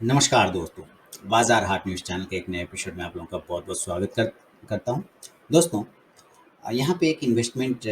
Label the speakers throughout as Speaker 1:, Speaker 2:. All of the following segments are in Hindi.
Speaker 1: नमस्कार दोस्तों, बाज़ार हाट न्यूज़ चैनल के एक नए एपिसोड में आप लोगों का बहुत-बहुत स्वागत करता हूँ। दोस्तों, यहाँ पे एक इन्वेस्टमेंट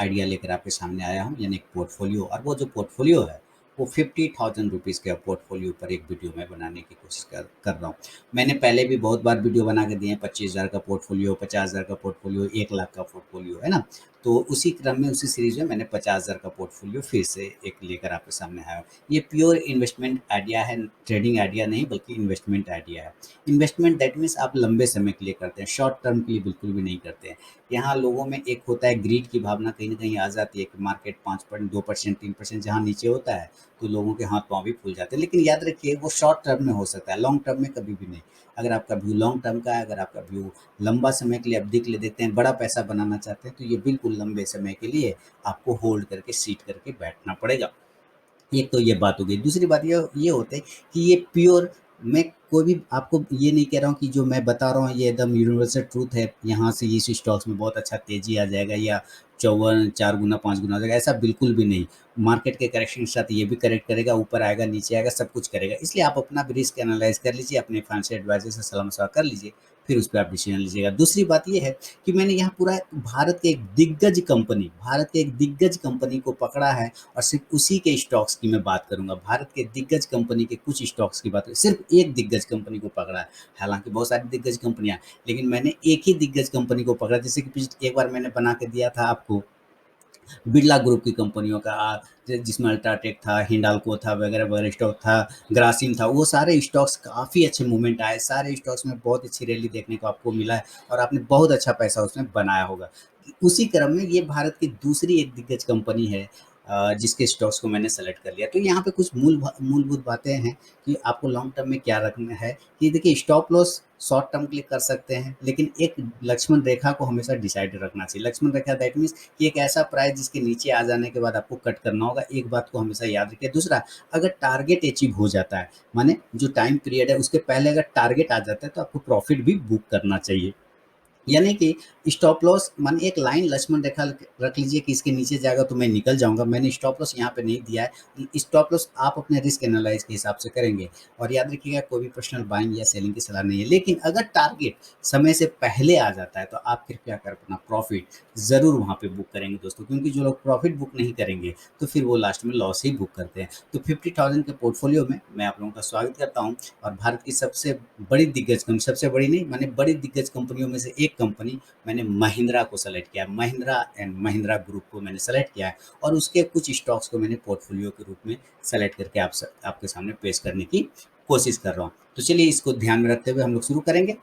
Speaker 1: आइडिया लेकर आपके सामने आया हूँ, यानी एक पोर्टफोलियो। और वो जो पोर्टफोलियो है, वो ₹50,000 के पोर्टफोलियो पर एक वीडियो मैं बनाने की कोशिश कर रहा हूँ। मैंने पहले भी बहुत बार वीडियो बना के दिए हैं, 25,000 का पोर्टफोलियो, 50,000 का पोर्टफोलियो, 1,00,000 का पोर्टफोलियो, है ना? तो उसी क्रम में, उसी सीरीज़ में मैंने 50,000 का पोर्टफोलियो फिर से एक लेकर आपके सामने आया हूँ। ये प्योर इन्वेस्टमेंट आइडिया है, ट्रेडिंग आइडिया नहीं बल्कि इन्वेस्टमेंट आइडिया है। इन्वेस्टमेंट दैट मीन्स आप लंबे समय के लिए करते हैं, शॉर्ट टर्म के लिए बिल्कुल भी नहीं करते हैं। यहाँ लोगों में एक होता है, ग्रीड की भावना कहीं न कहीं आ जाती है कि मार्केट 5% 2% 3% जहाँ नीचे होता है, तो लोगों के हाथ-पाँव भी फूल जाते हैं। लेकिन याद रखिए, वो शॉर्ट टर्म में हो सकता है, लॉन्ग टर्म में कभी भी नहीं। अगर आपका व्यू लॉन्ग टर्म का है, अगर आपका व्यू लंबा समय के लिए अवधि के लिए देखते हैं, बड़ा पैसा बनाना चाहते हैं, तो ये बिल्कुल लंबे समय के लिए आपको होल्ड करके, सीट करके बैठना पड़ेगा। एक तो ये बात हो गई। दूसरी बात ये होता है कि ये प्योर, मैं कोई भी आपको ये नहीं कह रहा हूँ कि जो मैं बता रहा हूँ ये एकदम यूनिवर्सल ट्रूथ है, यहाँ से इस स्टॉक्स में बहुत अच्छा तेज़ी आ जाएगा या 4 गुना 5 गुना हो जाएगा, ऐसा बिल्कुल भी नहीं। मार्केट के करेक्शन के साथ ये भी करेक्ट करेगा, ऊपर आएगा, नीचे आएगा, सब कुछ करेगा। इसलिए आप अपना भी रिस्क एनालाइज़ कर लीजिए, अपने फाइनेंशियल एडवाइज़र से सलाह-मशवरा कर लीजिए, फिर उस पे आप डिसीज़न लीजिएगा। दूसरी बात ये है कि मैंने यहाँ पूरा भारत के एक दिग्गज कंपनी को पकड़ा है, और सिर्फ़ उसी के स्टॉक्स की मैं बात करूँगा। भारत के दिग्गज कंपनी के कुछ स्टॉक्स की बात करूँ, सिर्फ़ एक दिग्गज कंपनी को पकड़ा है। हालाँकि बहुत सारी दिग्गज कंपनियाँ हैं, लेकिन मैंने एक ही दिग्गज कंपनी को पकड़ा। जैसे कि पिछ एक बार मैंने बना के दिया था आपको बिरला ग्रुप की कंपनियों का, जिसमें अल्ट्राटेक था, हिंडाल्को था, वगैरह-वगैरह स्टॉक था, ग्रासिम था। वो सारे स्टॉक्स काफ़ी अच्छे मूवमेंट आए, सारे स्टॉक्स में बहुत अच्छी रैली देखने को आपको मिला है, और आपने बहुत अच्छा पैसा उसमें बनाया होगा। उसी क्रम में ये भारत की दूसरी एक दिग्गज कंपनी है, जिसके स्टॉक्स को मैंने सेलेक्ट कर लिया। तो यहाँ पे कुछ मूलभूत बातें हैं कि आपको लॉन्ग टर्म में क्या रखना है। कि देखिए, स्टॉप लॉस शॉर्ट टर्म के लिए कर सकते हैं, लेकिन एक लक्ष्मण रेखा को हमेशा डिसाइड रखना चाहिए। लक्ष्मण रेखा दैट मीन्स कि एक ऐसा प्राइस जिसके नीचे आ जाने के बाद आपको कट करना होगा, एक बात को हमेशा याद रखिए। दूसरा, अगर टारगेट अचीव हो जाता है, माने जो टाइम पीरियड है उसके पहले अगर टारगेट आ जाता है, तो आपको प्रॉफिट भी बुक करना चाहिए। यानी कि स्टॉप लॉस माने एक लाइन लक्ष्मण रेखा रख लीजिए कि इसके नीचे जाएगा तो मैं निकल जाऊँगा। मैंने स्टॉप लॉस यहाँ पे नहीं दिया है। स्टॉप लॉस आप अपने रिस्क एनालाइज़ के हिसाब से करेंगे, और याद रखिएगा, कोई भी पर्सनल बाइंग या सेलिंग की सलाह नहीं है। लेकिन अगर टारगेट समय से पहले आ जाता है, तो आप कृपया कर अपना प्रॉफ़िट ज़रूर वहाँ पे बुक करेंगे दोस्तों, क्योंकि जो लोग प्रॉफ़िट बुक नहीं करेंगे, तो फिर वो लास्ट में लॉस ही बुक करते हैं। तो 50,000 के पोर्टफोलियो में मैं आप लोगों का स्वागत करता हूँ। और भारत की सबसे बड़ी दिग्गज कंपनी, सबसे बड़ी नहीं माने बड़ी दिग्गज कंपनियों में से एक कंपनी मैंने महिंद्रा को सेलेक्ट किया है। महिंद्रा एंड महिंद्रा ग्रुप को मैंने सेलेक्ट किया है, और उसके कुछ स्टॉक्स को मैंने पोर्टफोलियो के रूप में सेलेक्ट करके आपके सामने पेश करने की कोशिश कर रहा हूँ। तो चलिए, इसको ध्यान में रखते हुए हम लोग शुरू करेंगे,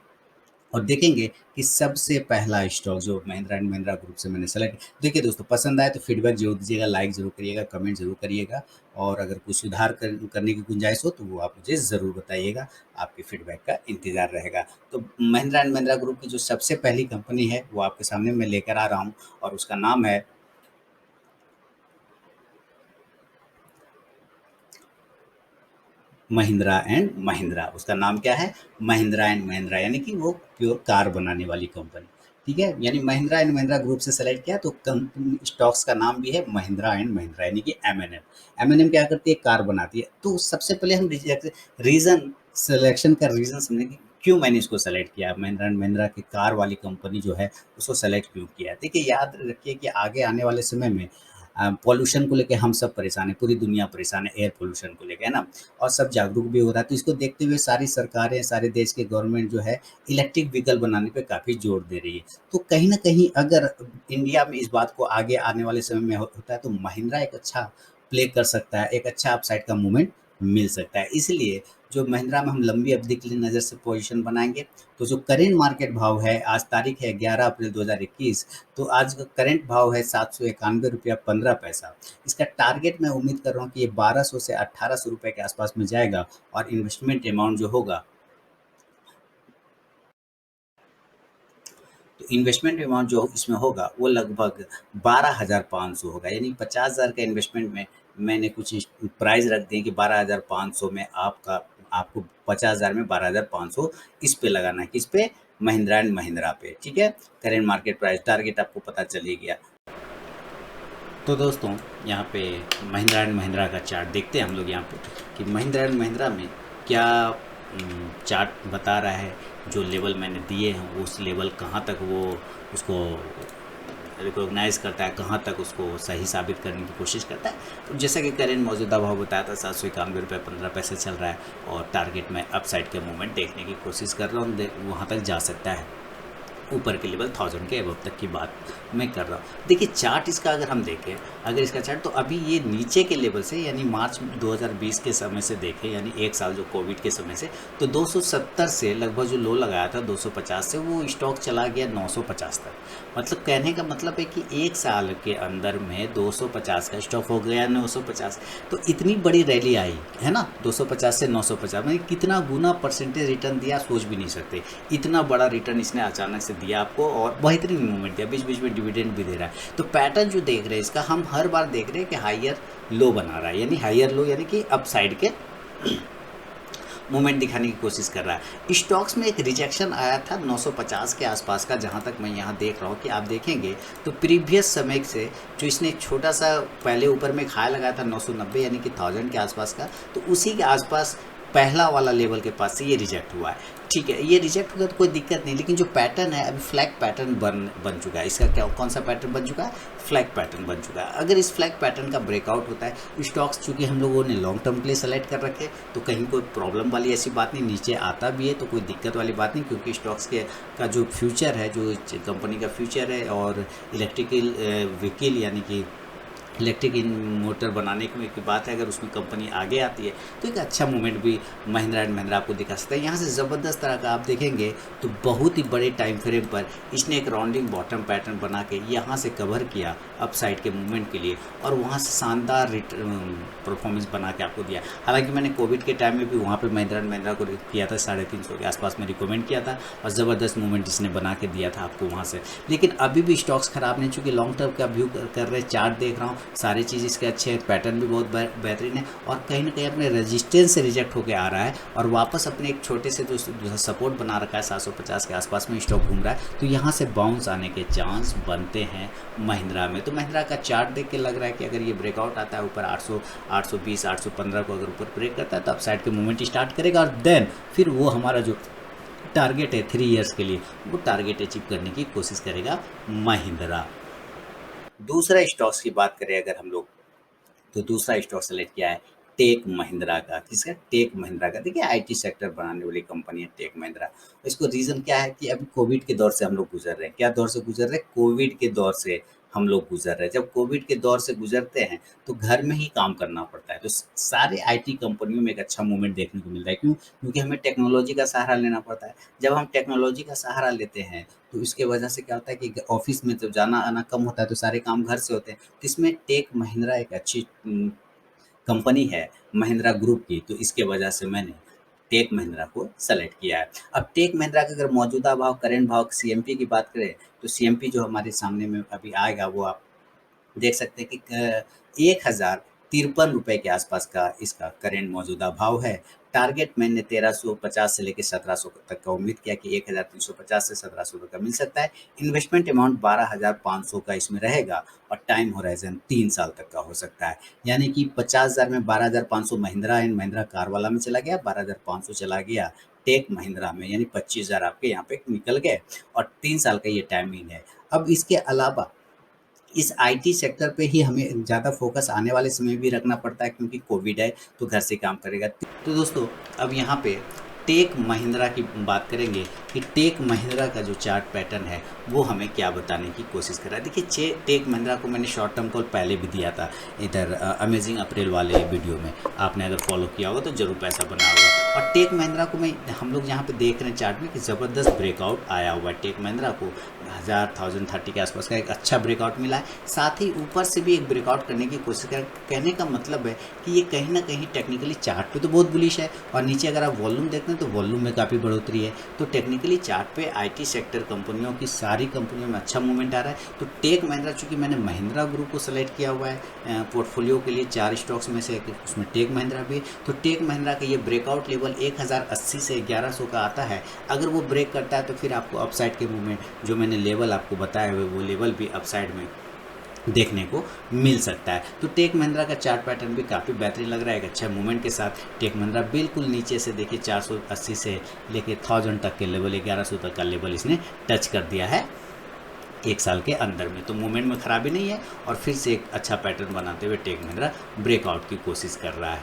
Speaker 1: और देखेंगे कि सबसे पहला स्टॉक जो महिंद्रा एंड महिंद्रा ग्रुप से मैंने सेलेक्ट। देखिए दोस्तों, पसंद आए तो फीडबैक ज़रूर दीजिएगा, लाइक ज़रूर करिएगा, कमेंट ज़रूर करिएगा, और अगर कुछ सुधार करने की गुंजाइश हो तो वो आप मुझे ज़रूर बताइएगा। आपके फीडबैक का इंतज़ार रहेगा। तो महिंद्रा एंड महिंद्रा ग्रुप की जो सबसे पहली कंपनी है, वो आपके सामने मैं लेकर आ रहा हूँ, और उसका नाम है महिंद्रा एंड महिंद्रा। उसका नाम क्या है? महिंद्रा एंड महिंद्रा, यानी कि वो प्योर कार बनाने वाली कंपनी। ठीक है? यानी महिंद्रा एंड महिंद्रा ग्रुप से सेलेक्ट किया, तो कंपनी स्टॉक्स का नाम भी है महिंद्रा एंड महिंद्रा, यानी कि एम एन एम क्या करती है? कार बनाती है। तो सबसे पहले हम रीजन सिलेक्शन का रीजन समझें कि क्यों मैंने इसको सेलेक्ट किया, महिंद्रा एंड महिंद्रा की कार वाली कंपनी जो है, उसको सेलेक्ट क्यों किया। देखिए, याद रखिए कि आगे आने वाले समय में पॉल्यूशन को लेके हम सब परेशान है, पूरी दुनिया परेशान है एयर पॉल्यूशन को लेके, है ना? और सब जागरूक भी हो रहा है। तो इसको देखते हुए सारी सरकारें, सारे देश के गवर्नमेंट जो है, इलेक्ट्रिक व्हीकल बनाने पे काफ़ी जोर दे रही है। तो कहीं न कहीं अगर इंडिया में इस बात को आगे आने वाले समय में होता है, तो महिंद्रा एक अच्छा प्ले कर सकता है, एक अच्छा अपसाइड का मूवमेंट मिल सकता है। इसलिए जो महिंद्रा में हम लंबी अवधि के लिए नज़र से पोज़ीशन बनाएँगे, तो जो करेंट मार्केट भाव है, आज तारीख है 11 अप्रैल 2021, तो आज का करंट भाव है ₹791.15। इसका टारगेट मैं उम्मीद कर रहा हूँ कि ये 1200 से 1800 रुपए के आसपास में जाएगा, और इन्वेस्टमेंट अमाउंट जो होगा, तो इन्वेस्टमेंट अमाउंट जो इसमें होगा वो लगभग 12,500 होगा। यानी 50,000 का इन्वेस्टमेंट में मैंने कुछ प्राइस रख दिए कि 12,500 में आपको 50,000 में 12,500 इस पे लगाना है। किस पे? महिंद्रा एंड महिंद्रा पे। ठीक है? करेंट मार्केट प्राइस टारगेट आपको पता चल ही गया। तो दोस्तों, यहाँ पे महिंद्रा एंड महिंद्रा का चार्ट देखते हैं हम लोग यहाँ पे कि महिंद्रा एंड महिंद्रा में क्या चार्ट बता रहा है, जो लेवल मैंने दिए हैं उस लेवल कहाँ तक वो उसको रिकॉग्नाइज़ करता है, कहाँ तक उसको सही साबित करने की कोशिश करता है। तो जैसा कि करेंट मौजूदा भाव बताया था 791 रुपये 15 पैसे चल रहा है, और टारगेट में अपसाइड के मूवमेंट देखने की कोशिश कर रहा हूँ, वहाँ तक जा सकता है, ऊपर के लेवल 1000 के अबव तक की बात मैं कर रहा हूँ। देखिए चार्ट इसका अगर हम देखें, अगर इसका चार्ट, तो अभी ये नीचे के लेवल से, यानी मार्च 2020 के समय से देखें, यानी एक साल जो कोविड के समय से, तो 270 से लगभग जो लो लगाया था 250 से, वो स्टॉक चला गया 950 तक। मतलब कहने का मतलब है कि एक साल के अंदर में 250 का स्टॉक हो गया 950। तो इतनी बड़ी रैली आई है ना, 250 से 950, मतलब कितना गुना परसेंटेज रिटर्न दिया सोच भी नहीं सकते। इतना बड़ा रिटर्न इसने अचानक से दिया आपको, और बेहतरीन मूवमेंट दिया, बीच बीच में डिविडेंड भी दे रहा है। तो पैटर्न जो देख रहे हैं इसका, हम हर बार देख रहे हैं कि हायर लो बना रहा है, यानी हायर लो, यानी कि अप साइड के मूवमेंट दिखाने की कोशिश कर रहा है। स्टॉक्स में एक रिजेक्शन आया था 950 के आसपास का, जहां तक मैं यहां देख रहा हूं कि आप देखेंगे तो प्रीवियस समय से जो इसने एक छोटा सा पहले ऊपर में खाया लगाया था 990 यानी कि 1000 के आसपास का, तो उसी के आसपास पहला वाला लेवल के पास से ये रिजेक्ट हुआ है। ठीक है, ये रिजेक्ट हुआ तो कोई दिक्कत नहीं, लेकिन जो पैटर्न है अभी फ्लैग पैटर्न बन चुका है। इसका क्या, कौन सा पैटर्न बन चुका है? फ्लैग पैटर्न बन चुका है। अगर इस फ्लैग पैटर्न का ब्रेकआउट होता है, स्टॉक्स चूंकि हम लोगों ने लॉन्ग टर्म के लिए सेलेक्ट कर रखे, तो कहीं कोई प्रॉब्लम वाली ऐसी बात नहीं, नीचे आता भी है तो कोई दिक्कत वाली बात नहीं, क्योंकि स्टॉक्स के का जो फ्यूचर है, जो कंपनी का फ्यूचर है, और इलेक्ट्रिकल व्हीकल यानी कि इलेक्ट्रिक मोटर बनाने की बात है, अगर उसमें कंपनी आगे आती है तो एक अच्छा मूवमेंट भी महिंद्रा एंड महिंद्रा आपको दिखा सकता है। यहाँ से ज़बरदस्त तरह का आप देखेंगे तो बहुत ही बड़े टाइम फ्रेम पर इसने एक राउंडिंग बॉटम पैटर्न बना के यहाँ से कवर किया अपसाइड के मूवमेंट के लिए, और वहाँ से शानदार परफॉर्मेंस बना के आपको दिया। हालांकि मैंने कोविड के टाइम में भी वहाँ पर महिंद्रा एंड महिंद्रा को किया था 350 के आसपास में रिकमेंड किया था, और ज़बरदस्त मूवमेंट इसने बना के दिया था आपको वहाँ से। लेकिन अभी भी स्टॉक्स ख़राब नहीं, चूँकि लॉन्ग टर्म का व्यू कर रहे, चार्ट देख रहा हूँ, सारी चीज़ इसके अच्छे हैं, पैटर्न भी बहुत बेहतरीन है, और कहीं ना कहीं अपने रेजिस्टेंस से रिजेक्ट होकर आ रहा है, और वापस अपने एक छोटे से जो सपोर्ट बना रखा है 750 के आसपास में स्टॉक घूम रहा है, तो यहाँ से बाउंस आने के चांस बनते हैं महिंद्रा में। तो महिंद्रा का चार्ट देख के लग रहा है कि अगर ये ब्रेकआउट आता है ऊपर 800, 820, 815 को अगर ऊपर ब्रेक करता है तो अपसाइड के मूवमेंट स्टार्ट करेगा, और देन फिर वो हमारा जो टारगेट है 3 ईयर्स के लिए, वो टारगेट अचीव करने की कोशिश करेगा महिंद्रा। दूसरा स्टॉक्स की बात करें अगर हम लोग, तो दूसरा स्टॉक सेलेक्ट किया है टेक महिंद्रा का। किसका? टेक महिंद्रा का। देखिए आईटी सेक्टर बनाने वाली कंपनी है टेक महिंद्रा। इसको रीज़न क्या है कि अभी कोविड के दौर से हम लोग गुजर रहे हैं। क्या दौर से गुजर रहे हैं? कोविड के दौर से हम लोग गुजर रहे हैं। जब कोविड के दौर से गुजरते हैं तो घर में ही काम करना पड़ता है, तो सारे आईटी कंपनियों में एक अच्छा मूवमेंट देखने को मिलता है। क्यों? क्योंकि हमें टेक्नोलॉजी का सहारा लेना पड़ता है। जब हम टेक्नोलॉजी का सहारा लेते हैं तो इसके वजह से क्या होता है कि ऑफिस में जब जाना आना कम होता है तो सारे काम घर से होते हैं। तो इसमें टेक महिंद्रा एक अच्छी कंपनी है महिंद्रा ग्रुप की, तो इसके वजह से मैंने टेक महिंद्रा को सेलेक्ट किया है। अब टेक महिंद्रा का अगर मौजूदा भाव, करेंट भाव, सीएमपी की बात करें, तो सीएमपी जो हमारे सामने में अभी आएगा वो आप देख सकते हैं कि 1053 रुपये के आसपास का इसका करेंट मौजूदा भाव है। टारगेट मैंने 1350 से लेकर 1700 तक का उम्मीद किया कि 1350 से 1700 तक का मिल सकता है। इन्वेस्टमेंट अमाउंट 12,500 का इसमें रहेगा, और टाइम होराइजन 3 साल तक का हो सकता है। यानी कि 50,000 में 12,500 महिंद्रा एंड महिंद्रा कार वाला में चला गया, 12,500 चला गया टेक महिंद्रा में, यानी 25,000 आपके यहाँ पे निकल गए, और 3 साल का ये टाइमिंग है। अब इसके अलावा इस आईटी सेक्टर पे ही हमें ज़्यादा फोकस आने वाले समय भी रखना पड़ता है, क्योंकि कोविड है तो घर से काम करेगा। तो दोस्तों अब यहाँ पे टेक महिंद्रा की बात करेंगे कि टेक महिंद्रा का जो चार्ट पैटर्न है वो हमें क्या बताने की कोशिश कर रहा है। देखिए टेक महिंद्रा को मैंने शॉर्ट टर्म कॉल पहले भी दिया था इधर अमेजिंग अप्रैल वाले वीडियो में, आपने अगर फॉलो किया होगा तो ज़रूर पैसा बना होगा। और टेक महिंद्रा को हम लोग यहाँ पे देख रहे हैं चार्ट में कि ज़बरदस्त ब्रेकआउट आया हुआ है। टेक महिंद्रा को 1030 के आसपास का एक अच्छा ब्रेकआउट मिला है, साथ ही ऊपर से भी एक ब्रेकआउट करने की कोशिश कर। कहने का मतलब है कि ये कहीं ना कहीं टेक्निकली चार्ट पे तो बहुत बुलिश है, और नीचे अगर आप वॉल्यूम देखते हैं तो वॉल्यूम में काफ़ी बढ़ोतरी है। तो टेक्निकली चार्ट पे आईटी सेक्टर कंपनियों की सारी कंपनियों में अच्छा मूवमेंट आ रहा है। तो टेक महिंद्रा, चूँकि मैंने महिंद्रा ग्रुप को सेलेक्ट किया हुआ है पोर्टफोलियो के लिए 4 स्टॉक्स में से, उसमें टेक महिंद्रा भी, तो टेक महिंद्रा का ये ब्रेकआउट लेवल 1080 से 1100 का आता है। अगर वो ब्रेक करता है तो फिर आपको अपसाइड के मूवमेंट, जो मैंने लेवल आपको बताया हुए वो लेवल भी अपसाइड में देखने को मिल सकता है। तो टेक महिंद्रा का चार्ट पैटर्न भी काफ़ी बेहतरीन लग रहा है, एक अच्छा मूवमेंट के साथ। टेक महिंद्रा बिल्कुल नीचे से देखिए 480 से लेके 1000 तक के लेवल, 1100 तक का लेवल इसने टच कर दिया है एक साल के अंदर में। तो मूवमेंट में खराबी नहीं है और फिर से एक अच्छा पैटर्न बनाते हुए टेक महिंद्रा ब्रेकआउट की कोशिश कर रहा है।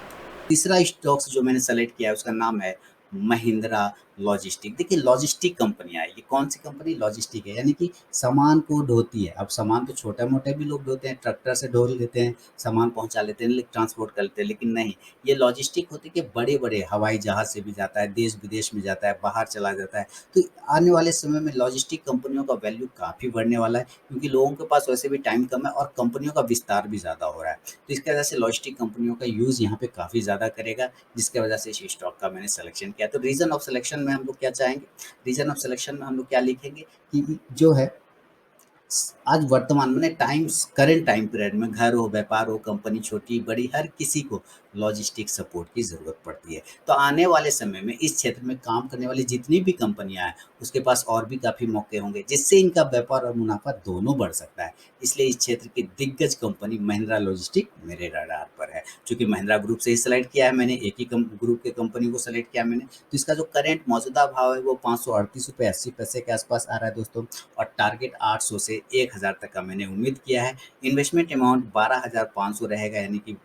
Speaker 1: तीसरा स्टॉक्स जो मैंने सेलेक्ट किया है उसका नाम है महिंद्रा लॉजिस्टिक। देखिए लॉजिस्टिक कंपनियाँ है, ये कौन सी कंपनी? लॉजिस्टिक है, यानी कि सामान को ढोती है। अब सामान तो छोटे मोटे भी लोग ढोते हैं, ट्रैक्टर से ढो लेते हैं, सामान पहुंचा लेते हैं, ट्रांसपोर्ट कर लेते हैं, लेकिन नहीं, ये लॉजिस्टिक होती है कि बड़े बड़े हवाई जहाज से भी जाता है, देश विदेश में जाता है, बाहर चला जाता है। तो आने वाले समय में लॉजिस्टिक कंपनियों का वैल्यू काफ़ी बढ़ने वाला है, क्योंकि लोगों के पास वैसे भी टाइम कम है और कंपनियों का विस्तार भी ज़्यादा हो रहा है। तो इसकी वजह से लॉजिस्टिक कंपनियों का यूज़ यहाँ पे काफ़ी ज़्यादा करेगा, जिसकी वजह से इस स्टॉक का मैंने सिलेक्शन किया। तो रीज़न ऑफ सिलेक्शन में हम लोग क्या चाहेंगे? रीज़न ऑफ सिलेक्शन में हम लोग क्या लिखेंगे कि जो है आज वर्तमान में करंट टाइम पीरियड में घर हो, व्यापार हो, कंपनी छोटी बड़ी, हर किसी को लॉजिस्टिक सपोर्ट की ज़रूरत पड़ती है। तो आने वाले समय में इस क्षेत्र में काम करने वाली जितनी भी कंपनियां हैं उसके पास और भी काफ़ी मौके होंगे, जिससे इनका व्यापार और मुनाफा दोनों बढ़ सकता है। इसलिए इस क्षेत्र की दिग्गज कंपनी महिंद्रा लॉजिस्टिक मेरे रडार पर है। चूंकि महिंद्रा ग्रुप से ही सेलेक्ट किया है मैंने, एक ही ग्रुप के कंपनी को सेलेक्ट किया मैंने, तो इसका जो करंट मौजूदा भाव है वो 538 रुपये 80 पैसे के आसपास आ रहा है दोस्तों, और टारगेट 800 से 1000 तक का मैंने उम्मीद किया है। इन्वेस्टमेंट अमाउंट 12,500 रहेगा, यानी कि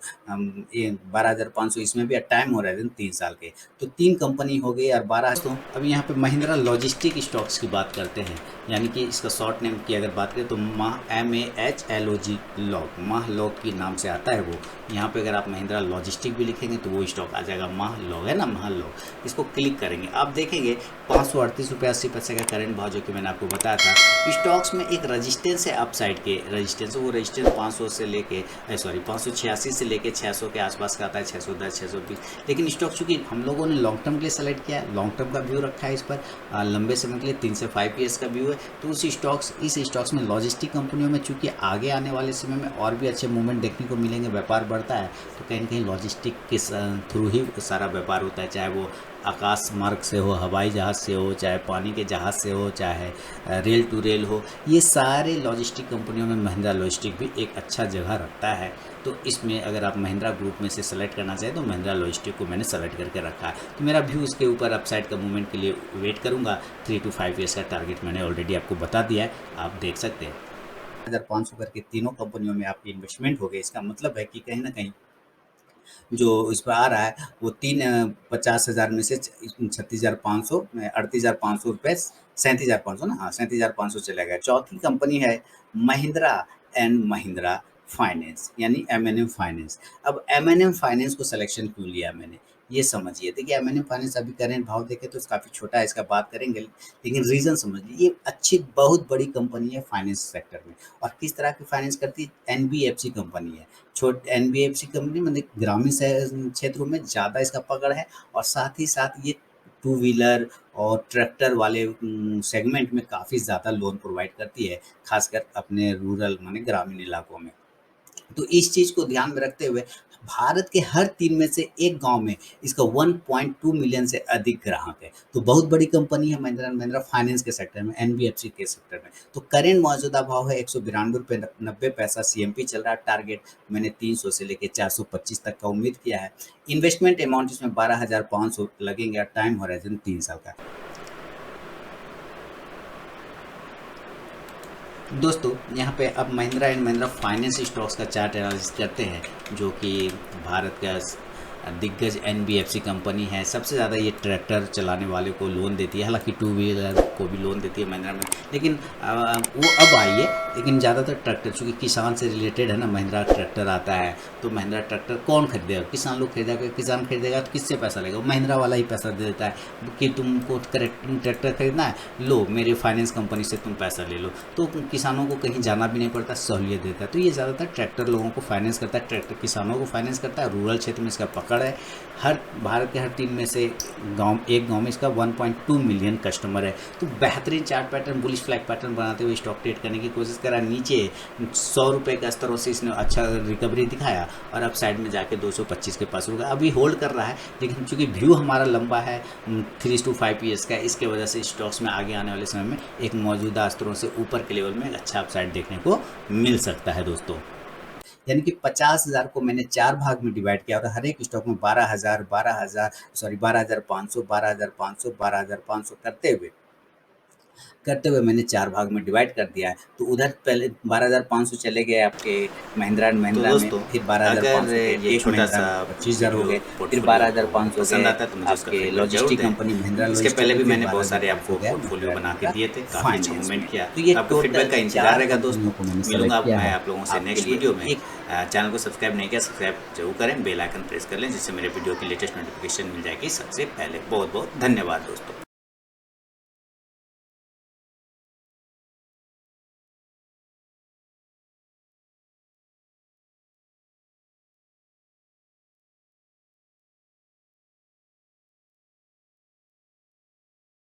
Speaker 1: 12,500, इसमें भी टाइम हो रहा है 3 साल के। तो 3 कंपनी हो गई और 12। तो अभी यहाँ पे महिंद्रा लॉजिस्टिक स्टॉक्स की बात करते हैं, यानी कि इसका शॉर्ट नेम की अगर बात करें तो MAHLOG लॉग, माह लॉग के नाम से आता है वो। यहाँ पे अगर आप महिंद्रा लॉजिस्टिक भी लिखेंगे तो वो स्टॉक आ जाएगा, माह लॉग है ना, माह लॉग। इसको क्लिक करेंगे, आप देखेंगे 538 रुपये 80 पैसे का करंट भाव, जो कि मैंने आपको बताया था। स्टॉक्स में एक रजिस्टेंस है अपसाइड के, रजिस्टेंस वो रजिस्टेंस 500 से लेके 586 से लेके 600 के आसपास का आता है, 610 620। लेकिन स्टॉक चूंकि हम लोगों ने लॉन्ग टर्म के लिए सेलेक्ट किया है, लॉन्ग टर्म का व्यू रखा है इस पर, लंबे समय के लिए 3 से 5 ईयर्स का व्यू है। तो इस स्टॉक्स में लॉजिस्टिक कंपनियों में चूंकि आगे आने वाले समय में और भी अच्छे मूवमेंट देखने को मिलेंगे, व्यापार बढ़ता है, तो कहीं ना कहीं लॉजिस्टिक के थ्रू ही सारा व्यापार होता है, चाहे वो आकाश मार्ग से हो, हवाई जहाज़ से हो, चाहे पानी के जहाज़ से हो, चाहे रेल टू रेल हो। ये सारे लॉजिस्टिक कंपनियों में महिंद्रा लॉजिस्टिक भी एक अच्छा जगह रखता है। तो इसमें अगर आप महिंद्रा ग्रुप में से सेलेक्ट करना चाहें तो महिंद्रा लॉजिस्टिक को मैंने सेलेक्ट करके रखा है। तो मेरा व्यू इसके ऊपर अपसाइड का मूवमेंट के लिए वेट करूँगा। 3 to 5 ईयर्स का टारगेट मैंने ऑलरेडी आपको बता दिया है, आप देख सकते हैं। 1500 करके तीनों कंपनियों में आपकी इन्वेस्टमेंट हो गई, इसका मतलब है कि कहीं ना कहीं जो इस पर आ रहा है वो 50,000 में से 36,500 38,500 रुपये, 37,500 ना, हाँ 37,500 चला गया। चौथी कंपनी है महिंद्रा एंड महिंद्रा फाइनेंस, यानी M&M फाइनेंस। अब M&M फाइनेंस को सिलेक्शन क्यों लिया मैंने, ये समझिए। देखिए M&M फाइनेंस अभी करेंट भाव देखें तो काफ़ी छोटा है, इसका बात करेंगे, लेकिन रीज़न समझ लीजिए। ये अच्छी बहुत बड़ी कंपनी है फाइनेंस सेक्टर में। और किस तरह की फाइनेंस करती है? NBFC कंपनी है। NBFC कंपनी मतलब ग्रामीण क्षेत्रों में ज़्यादा इसका पकड़ है, और साथ ही साथ ये टू व्हीलर और ट्रैक्टर वाले सेगमेंट में काफ़ी ज़्यादा लोन प्रोवाइड करती है, खासकर अपने रूरल माने ग्रामीण इलाकों में। तो इस चीज़ को ध्यान में रखते हुए भारत के हर 3 में से 1 गाँव में इसका 1.2 मिलियन से अधिक ग्राहक है। तो बहुत बड़ी कंपनी है महिंद्रा एंड महिंद्रा फाइनेंस के सेक्टर में, एनबीएफसी के सेक्टर में। तो करेंट मौजूदा भाव है 192 रुपये 90 पैसा सीएमपी चल रहा है। टारगेट मैंने 300 से लेके 425 तक का उम्मीद किया है। इन्वेस्टमेंट अमाउंट इसमें 12,500 लगेंगे और टाइम होराइजन 3 साल का। दोस्तों यहाँ पे अब Mahindra and Mahindra finance stocks का चार्ट एनालिसिस करते हैं, जो कि भारत का दिग्गज एनबीएफसी कंपनी है। सबसे ज़्यादा ये ट्रैक्टर चलाने वाले को लोन देती है, हालांकि टू व्हीलर को भी लोन देती है महिंद्रा में, लेकिन वो अब आई है। लेकिन ज़्यादातर ट्रैक्टर, चूँकि किसान से रिलेटेड है ना, महिंद्रा ट्रैक्टर आता है, तो महिंद्रा ट्रैक्टर कौन खरीदेगा? किसान लोग खरीदेगा। किसान खरीदेगा तो किससे पैसा लेगा? महिंद्रा वाला ही पैसा दे देता है कि तुमको ट्रैक्टर खरीदना है, लो मेरे फाइनेंस कंपनी से तुम पैसा ले लो। तो किसानों को कहीं जाना भी नहीं पड़ता, सहूलियत देता है। तो ये ज़्यादातर ट्रैक्टर लोगों को फाइनेंस करता है, ट्रैक्टर किसानों को फाइनेंस करता है। रूरल क्षेत्र में इसका पकड़ है। हर भारत के हर 3 में से एक गांव में इसका 1.2 मिलियन कस्टमर है। तो बेहतरीन chart pattern, bullish flag pattern बनाते हुए स्टॉक ट्रेड करने की कोशिश करा। नीचे 100 रुपये के स्तरों से इसने अच्छा रिकवरी दिखाया और अब साइड में जाके 225 के पास रुका। अभी होल्ड कर रहा है, लेकिन चूंकि व्यू हमारा लंबा है 3 to 5 ईयर्स का, इसके वजह से स्टॉक्स में आगे आने वाले समय में एक मौजूदा स्तरों से ऊपर के लेवल में एक अच्छा अपसाइड देखने को मिल सकता है दोस्तों। यानी कि 50,000 को मैंने 4 भाग में डिवाइड किया और हर एक स्टॉक में 12,500 12,500 करते हुए मैंने 4 भाग में डिवाइड कर दिया है। तो उधर पहले 12,500 चले गए आपके महिंद्रा एंड
Speaker 2: तो
Speaker 1: महिंद्रा में,
Speaker 2: दोस्तों
Speaker 1: फिर 12,500
Speaker 2: अगर
Speaker 1: के
Speaker 2: ये
Speaker 1: एक
Speaker 2: छोटा
Speaker 1: महिंद्रा
Speaker 2: सा
Speaker 1: में 25,000 हो गए, फिर
Speaker 2: पोर्टफोलियो
Speaker 1: 12,500
Speaker 2: पसंद
Speaker 1: गए
Speaker 2: आता है तो मुझे उसका
Speaker 1: आपके
Speaker 2: फीडबैक जरूर
Speaker 1: लॉजिस्टिक
Speaker 2: दें।
Speaker 1: कंपनी महिंद्रा
Speaker 2: इसके
Speaker 1: लॉजिस्टिक
Speaker 2: पहले
Speaker 1: हो
Speaker 2: भी
Speaker 1: गए,
Speaker 2: मैंने बहुत सारे
Speaker 1: 12,500
Speaker 2: आपको
Speaker 1: हो गया
Speaker 2: पोर्टफोलियो बना के
Speaker 1: महिंद्रा
Speaker 2: दिए थे, काफ़ी अच्छे
Speaker 1: फाइनेंस
Speaker 2: मूवमेंट
Speaker 1: में।
Speaker 2: किया।
Speaker 1: तो ये
Speaker 2: आपको फीडबैक का
Speaker 1: टोटल
Speaker 2: इंतजार
Speaker 1: 4
Speaker 2: रहेगा
Speaker 1: कंपनियों
Speaker 2: दोस्तों।
Speaker 1: को मैंने
Speaker 2: मिलूंगा
Speaker 1: सेलेक्ट किया
Speaker 2: मैं
Speaker 1: है
Speaker 2: आप लोगों से
Speaker 1: आपके
Speaker 2: नेक्स्ट
Speaker 1: लिए।
Speaker 2: वीडियो में।
Speaker 1: एक
Speaker 2: चैनल को सब्सक्राइब नहीं किया, सब्सक्राइब जरूर करें, बेल आइकन प्रेस कर लें, जिससे मेरे वीडियो की लेटेस्ट नोटिफिकेशन मिल जाएगी सबसे पहले। बहुत बहुत धन्यवाद दोस्तों।